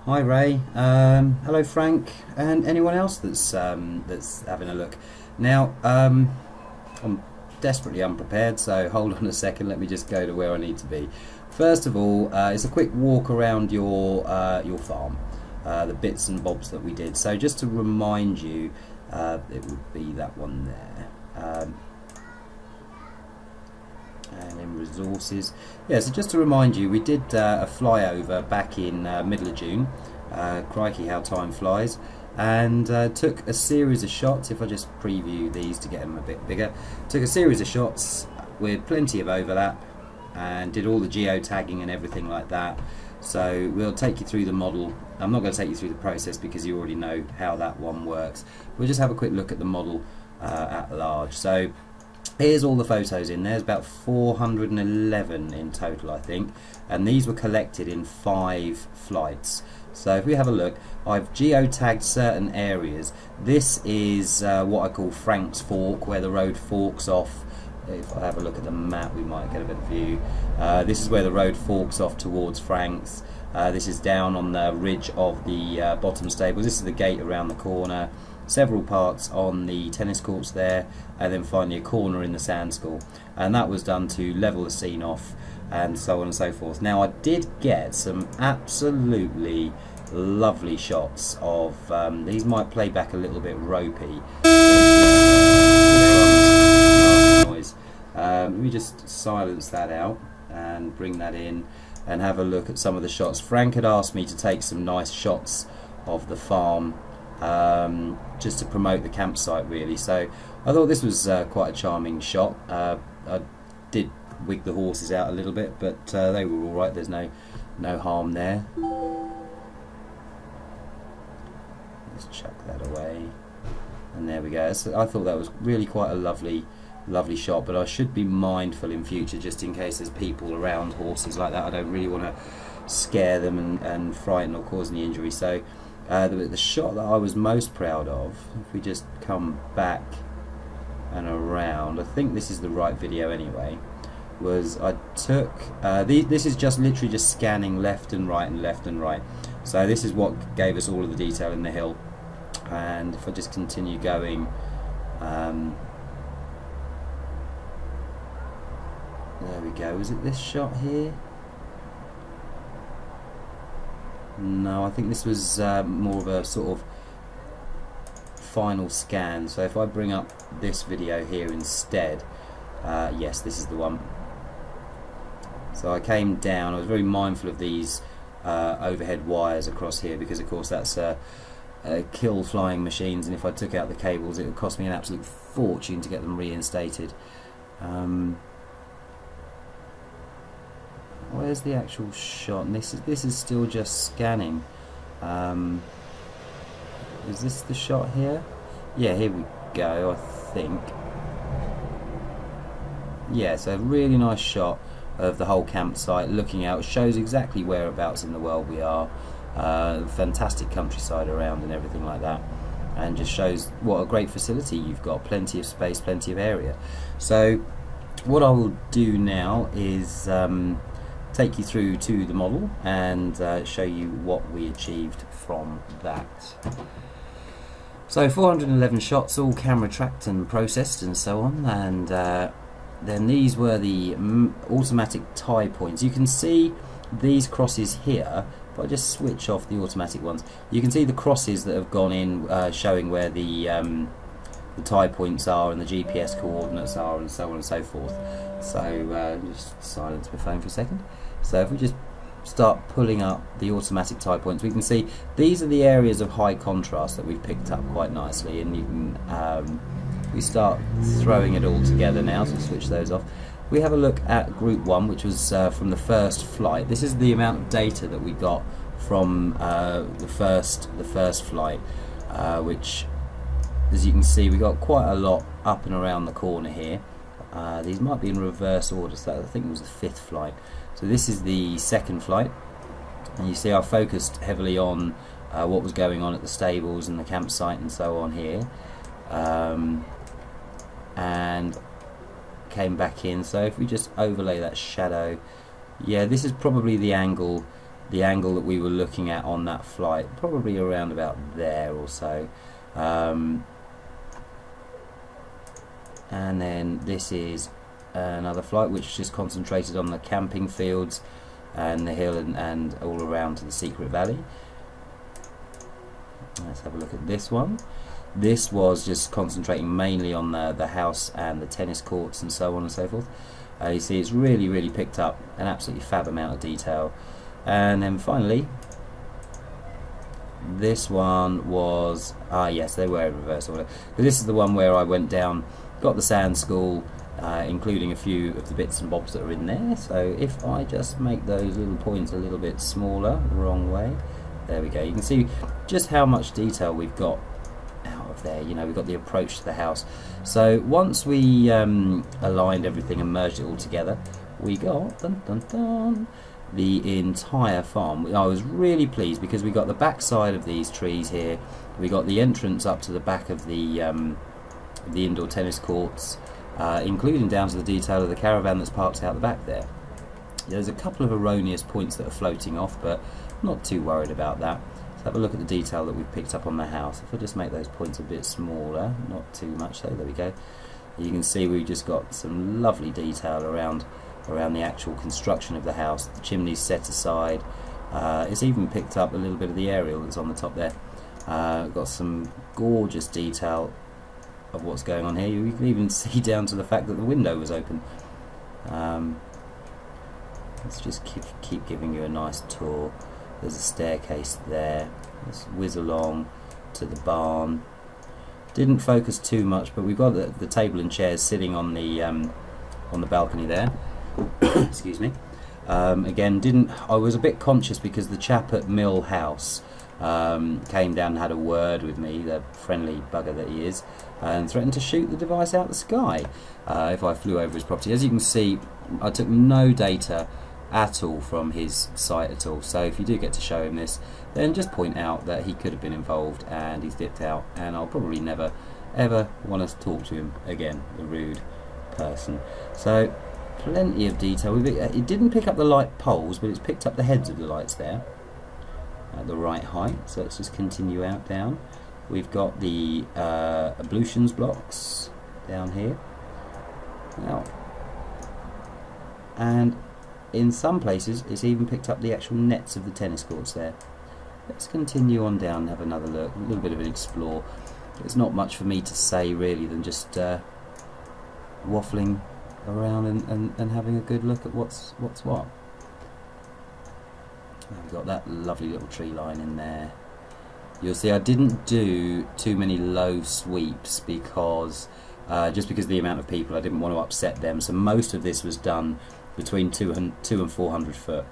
Hi Ray, hello Frank, and anyone else that's having a look. Now, I'm desperately unprepared, so hold on a second. Let me just go to where I need to be. First of all, it's a quick walk around your farm, the bits and bobs that we did. So just to remind you, it would be that one there. And in resources, yeah, so just to remind you, we did a flyover back in middle of June. Crikey how time flies. And took a series of shots. If I just preview these to get them a bit bigger, took a series of shots with plenty of overlap and did all the geotagging and everything like that. So we'll take you through the model. I'm not going to take you through the process because you already know how that one works. We'll just have a quick look at the model at large. So here's all the photos in there. There's about 411 in total, I think, and these were collected in 5 flights. So if we have a look, I've geotagged certain areas. This is what I call Frank's Fork, where the road forks off. If I have a look at the map, we might get a better view. This is where the road forks off towards Frank's. This is down on the ridge of the bottom stables. This is the gate around the corner. Several parts on the tennis courts there, and then finally a corner in the sand school, and that was done to level the scene off and so on and so forth. Now I did get some absolutely lovely shots of these might play back a little bit ropey. Noise. Let me just silence that out and bring that in and have a look at some of the shots. Frank had asked me to take some nice shots of the farm, just to promote the campsite really, so I thought this was quite a charming shot. I did wig the horses out a little bit, but they were alright. There's no harm there. Let's chuck that away, and there we go. So I thought that was really quite a lovely shot, but I should be mindful in future just in case there's people around horses like that. I don't really want to scare them and frighten or cause any injury. So the shot that I was most proud of, if we just come back and around, I think this is the right video anyway, was I took this is just literally just scanning left and right and left and right. So this is what gave us all of the detail in the hill. And if I just continue going, there we go. Was it this shot here? No, I think this was more of a sort of final scan. So if I bring up this video here instead, yes, this is the one. So I came down, I was very mindful of these overhead wires across here, because of course that's kill flying machines, and if I took out the cables it would cost me an absolute fortune to get them reinstated. Where's the actual shot? And this is still just scanning. Is this the shot here? Yeah, here we go, I think. Yeah, so a really nice shot of the whole campsite looking out. Shows exactly whereabouts in the world we are. Fantastic countryside around and everything like that, and just shows what a great facility you've got. Plenty of space, plenty of area. So what I will do now is take you through to the model and show you what we achieved from that. So 411 shots, all camera tracked and processed and so on, and then these were the automatic tie points. You can see these crosses here. If I just switch off the automatic ones, you can see the crosses that have gone in, showing where the tie points are and the GPS coordinates are and so on and so forth. So just silence my phone for a second. So if we just start pulling up the automatic tie points, we can see these are the areas of high contrast that we've picked up quite nicely, and you can we start throwing it all together now, so switch those off. We have a look at group 1, which was from the first flight. This is the amount of data that we got from the first flight, which, as you can see, we got quite a lot up and around the corner here. These might be in reverse order, so I think it was the 5th flight. So this is the 2nd flight, and you see I focused heavily on what was going on at the stables and the campsite and so on here, and came back in. So if we just overlay that shadow, yeah, this is probably the angle the angle that we were looking at on that flight, probably around about there or so. And then this is another flight which just concentrated on the camping fields and the hill and all around to the secret valley. Let's have a look at this one. This was just concentrating mainly on the house and the tennis courts and so on and so forth. You see it's really picked up an absolutely fab amount of detail. And then finally this one was, yes, they were in reverse order. But this is the one where I went down, got the sand school, including a few of the bits and bobs that are in there. So if I just make those little points a little bit smaller, wrong way, there we go. You can see just how much detail we've got out of there. You know, we've got the approach to the house. So once we aligned everything and merged it all together, we got the entire farm. I was really pleased because we got the back side of these trees here. We got the entrance up to the back of the indoor tennis courts, including down to the detail of the caravan that's parked out the back there. There's a couple of erroneous points that are floating off, but not too worried about that. Let's have a look at the detail that we've picked up on the house. If I just make those points a bit smaller, not too much, so there we go. You can see we've just got some lovely detail around the actual construction of the house. The chimney's set aside. It's even picked up a little bit of the aerial that's on the top there. Got some gorgeous detail of what's going on here. You can even see down to the fact that the window was open. Let's just keep giving you a nice tour. There's a staircase there. Let's whiz along to the barn. Didn't focus too much, but we've got the table and chairs sitting on the balcony there. Excuse me. Again, I was a bit conscious because the chap at Mill House came down and had a word with me, the friendly bugger that he is, and threatened to shoot the device out of the sky if I flew over his property. As you can see, I took no data at all from his site at all, so if you do get to show him this, then just point out that he could have been involved and he's dipped out, and I'll probably never ever want to talk to him again, the rude person. So plenty of detail. It didn't pick up the light poles, but it's picked up the heads of the lights there at the right height. So let's just continue out down. We've got the ablutions blocks down here now, and in some places it's even picked up the actual nets of the tennis courts there. Let's continue on down and have another look, a little bit of an explore. There's not much for me to say really than just waffling around and having a good look at what's what. We've got that lovely little tree line in there. You'll see I didn't do too many low sweeps because just because of the amount of people, I didn't want to upset them. So most of this was done between 200 and 400 foot.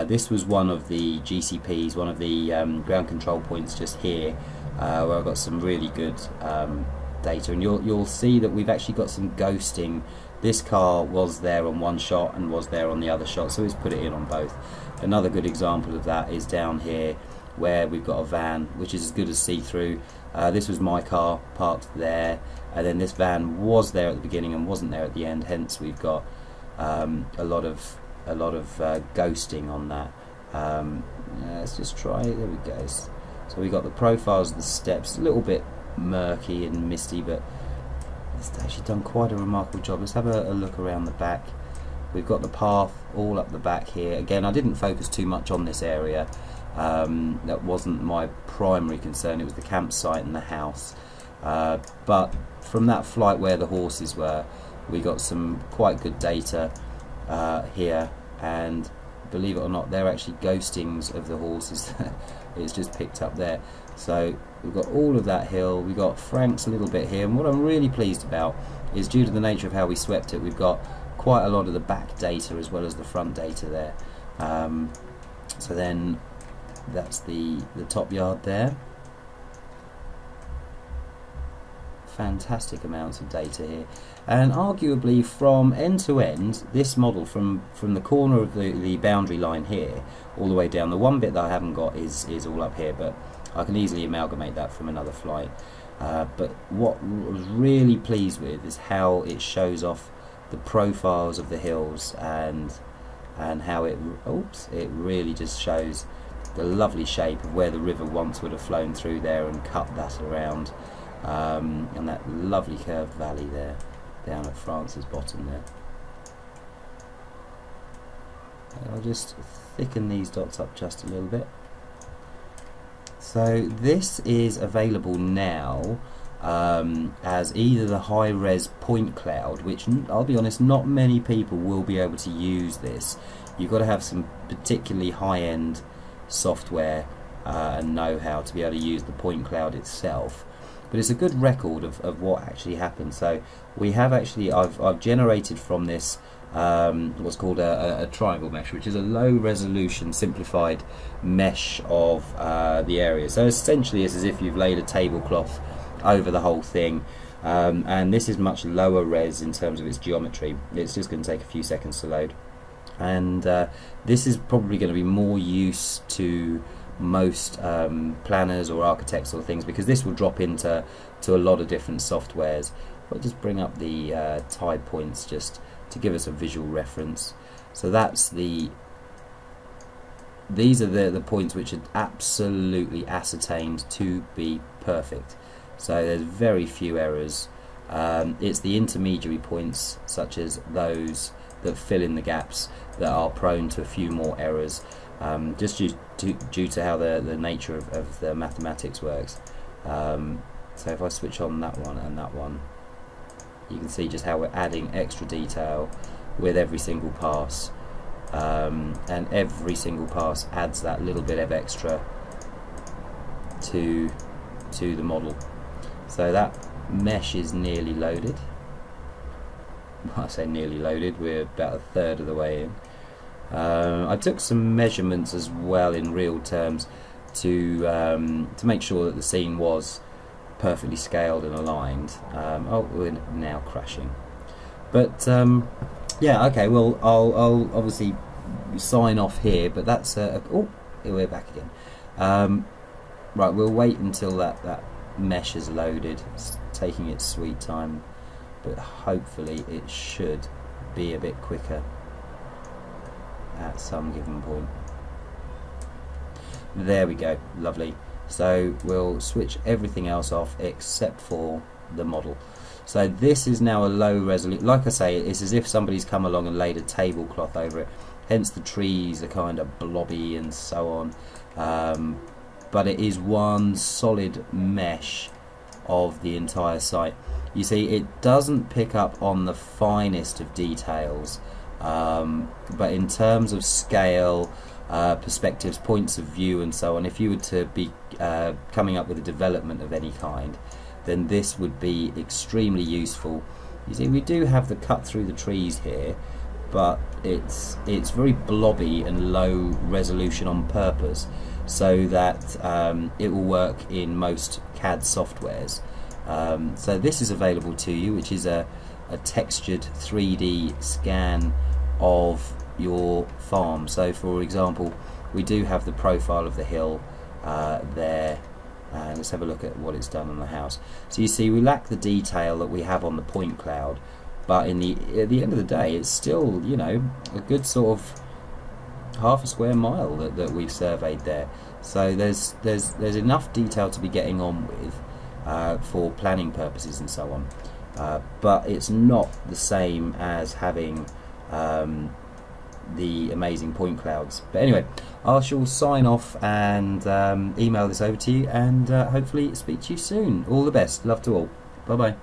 This was one of the GCPs, one of the ground control points just here, where I've got some really good data, and you'll see that we've actually got some ghosting. This car was there on one shot and was there on the other shot, so it's put it in on both. Another good example of that is down here where we've got a van which is as good as see-through. This was my car parked there, and then this van was there at the beginning and wasn't there at the end, hence we've got a lot of ghosting on that. Let's just try, there we go. So we got the profiles of the steps, a little bit murky and misty, but it's actually done quite a remarkable job. Let's have a look around the back. We've got the path all up the back here. Again, I didn't focus too much on this area. That wasn't my primary concern. It was the campsite and the house. But from that flight where the horses were, we got some quite good data here, and believe it or not, they're actually ghostings of the horses. It's just picked up there. So we've got all of that hill, we've got Frank's a little bit here, and what I'm really pleased about is, due to the nature of how we swept it, we've got quite a lot of the back data as well as the front data there. So then that's the top yard there. Fantastic amounts of data here, and arguably from end to end, this model from the corner of the boundary line here all the way down, the one bit that I haven't got is all up here, but I can easily amalgamate that from another flight. But what I was really pleased with is how it shows off the profiles of the hills and and how it really just shows the lovely shape of where the river once would have flown through there and cut that around, and that lovely curved valley there down at France's bottom there. I'll just thicken these dots up just a little bit. So this is available now as either the high-res point cloud, which I'll be honest, not many people will be able to use this. You've got to have some particularly high-end software and know-how to be able to use the point cloud itself. But it's a good record of what actually happened. So we have actually, I've generated from this what's called a triangle mesh, which is a low resolution simplified mesh of the area. So essentially it's as if you've laid a tablecloth over the whole thing, and this is much lower res in terms of its geometry. It's just going to take a few seconds to load, and this is probably going to be more use to most planners or architects or things, because this will drop into a lot of different softwares. I'll just bring up the tie points just to give us a visual reference. So that's these are the points which are absolutely ascertained to be perfect. So there's very few errors. It's the intermediary points, such as those that fill in the gaps, that are prone to a few more errors, just due to how the nature of the mathematics works. So if I switch on that one and that one, you can see just how we're adding extra detail with every single pass, and every single pass adds that little bit of extra to the model. So that mesh is nearly loaded. I say nearly loaded, we're about a third of the way in. I took some measurements as well in real terms to make sure that the scene was perfectly scaled and aligned. Oh, we're now crashing. But yeah, okay, well I'll obviously sign off here, but that's oh, here we're back again. Right, we'll wait until that mesh is loaded. It's taking its sweet time, but hopefully it should be a bit quicker at some given point. There we go, lovely. So we'll switch everything else off except for the model. So this is now a low resolution. Like I say, it's as if somebody's come along and laid a tablecloth over it, hence the trees are kind of blobby and so on, but it is one solid mesh of the entire site. You see, it doesn't pick up on the finest of details, but in terms of scale, perspectives, points of view and so on, if you were to be coming up with a development of any kind, then this would be extremely useful. You see, we do have the cut through the trees here, but it's very blobby and low resolution on purpose, so that it will work in most CAD softwares. So this is available to you, which is a textured 3D scan of your farm. So for example, we do have the profile of the hill there. Let's have a look at what it's done on the house. So you see, we lack the detail that we have on the point cloud, but at the end of the day, it's still, you know, a good sort of half a square mile that we've surveyed there. So there's enough detail to be getting on with for planning purposes and so on, but it's not the same as having the amazing point clouds. But anyway, I shall sign off and email this over to you, and hopefully speak to you soon. All the best. Love to all. Bye bye.